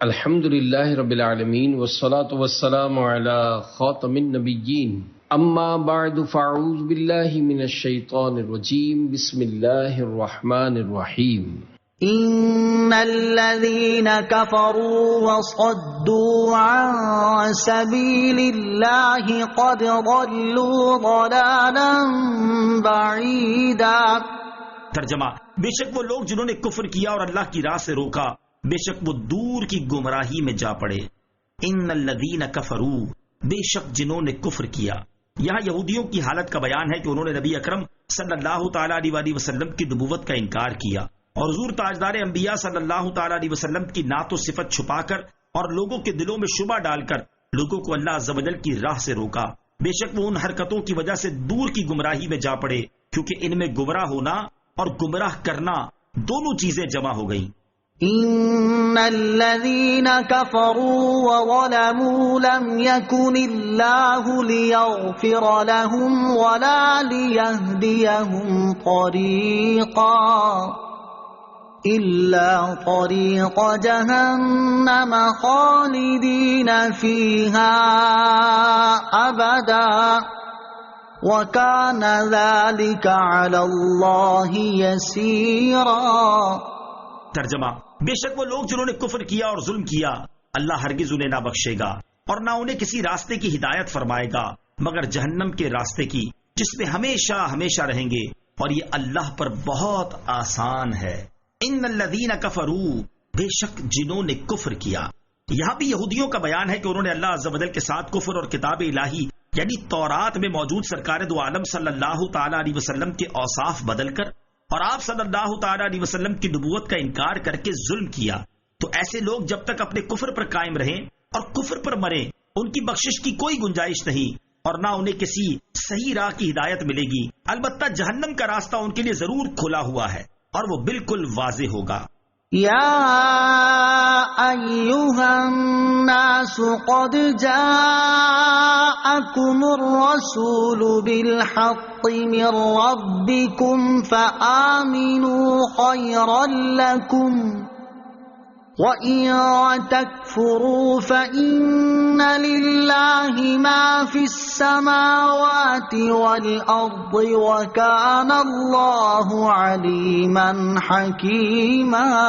الحمد للہ رب العالمین والصلاة والسلام علی خاتم النبیین اما بعد فاعوذ باللہ من الشیطان الرجیم بسم اللہ الرحمن الرحیم ان الذين كفروا وصدوا عن سبيل الله قد ضلوا ضلالا بعيدا۔ ترجمہ، بے شک وہ لوگ جنہوں نے کفر کیا اور اللہ کی راہ سے روکا، بے شک وہ دور کی گمراہی میں جا پڑے۔ ان الذین کفروا، بے شک جنہوں نے کفر کیا۔ یہاں یہودیوں کی حالت کا بیان ہے کہ انہوں نے نبی اکرم صلی اللہ تعالی علیہ وسلم کی نبوت کا انکار کیا اور حضور تاجدار انبیاء صلی اللہ تعالی علیہ وسلم کی نعت و صفت چھپا کر اور لوگوں کے دلوں میں شبہ ڈال کر لوگوں کو اللہ عز و جل کی راہ سے روکا۔ بے شک وہ ان حرکتوں کی وجہ سے دور کی گمراہی میں جا پڑے، کیونکہ ان میں گمراہ ہونا اور گمراہ کرنا دونوں چیزیں جمع ہو گئیں۔ ان الذين كفروا وظلموا لم يكن الله ليغفر لهم ولا ليهديهم طريقا الا طريق جهنم خالدين فيها ابدا وكان ذلك على الله يسيرا۔ ترجمہ، بے شک وہ لوگ جنہوں نے کفر کیا اور ظلم کیا، اللہ ہرگز انہیں نہ بخشے گا اور نہ انہیں کسی راستے کی ہدایت فرمائے گا مگر جہنم کے راستے کی، جس میں ہمیشہ ہمیشہ رہیں گے، اور یہ اللہ پر بہت آسان ہے۔ ان الذین کفروا، بے شک جنہوں نے کفر کیا۔ یہاں بھی یہودیوں کا بیان ہے کہ انہوں نے اللہ عز و جل کے ساتھ کفر اور کتاب الہی یعنی تورات میں موجود سرکار دو عالم صلی اللہ تعالی علیہ وسلم کے اوصاف بدل کر اور آپ صلی اللہ تعالی علیہ وسلم کی نبوت کا انکار کر کے ظلم کیا۔ تو ایسے لوگ جب تک اپنے کفر پر قائم رہیں اور کفر پر مریں، ان کی بخشش کی کوئی گنجائش نہیں اور نہ انہیں کسی صحیح راہ کی ہدایت ملے گی۔ البتہ جہنم کا راستہ ان کے لیے ضرور کھلا ہوا ہے اور وہ بالکل واضح ہوگا۔ یا ایھا الناس قد جاءکم الرسول بالحق من ربکم فآمنوا خیرا لکم وَإِن تَكْفُرُوا فَإِنَّ لِلَّهِ مَا فِي السَّمَاوَاتِ وَالْأَرْضِ وَكَانَ اللَّهُ عَلِيمًا حَكِيمًا۔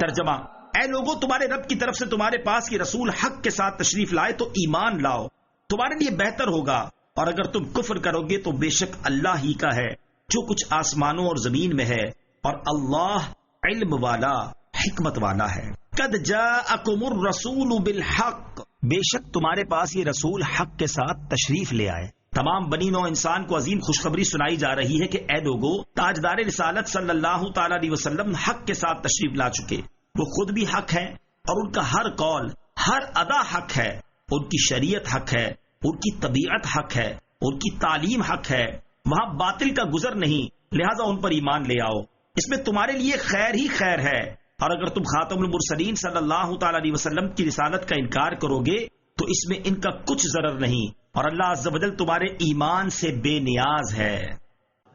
ترجمہ، اے لوگوں، تمہارے رب کی طرف سے تمہارے پاس یہ رسول حق کے ساتھ تشریف لائے تو ایمان لاؤ، تمہارے لیے بہتر ہوگا، اور اگر تم کفر کرو گے تو بے شک اللہ ہی کا ہے جو کچھ آسمانوں اور زمین میں ہے، اور اللہ علم والا حکمت والا ہے۔ قد جاءکم الرسول بالحق، بے شک تمہارے پاس یہ رسول حق کے ساتھ تشریف لے آئے۔ تمام بنی نوع انسان کو عظیم خوشخبری سنائی جا رہی ہے کہ اے لوگو، تاجدار رسالت صلی اللہ تعالی علیہ وسلم حق کے ساتھ تشریف لا چکے۔ وہ خود بھی حق ہے اور ان کا ہر قول، ہر ادا حق ہے، ان کی شریعت حق ہے، ان کی طبیعت حق ہے، ان کی تعلیم حق ہے، وہاں باطل کا گزر نہیں، لہذا ان پر ایمان لے آؤ، اس میں تمہارے لیے خیر ہی خیر ہے، اور اگر تم خاتم المرسلین صلی اللہ تعالی علیہ وسلم کی رسالت کا انکار کرو گے تو اس میں ان کا کچھ ضرر نہیں، اور اللہ عز و جل تمہارے ایمان سے بے نیاز ہے۔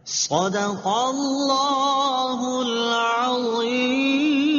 صدق اللہ العظیم۔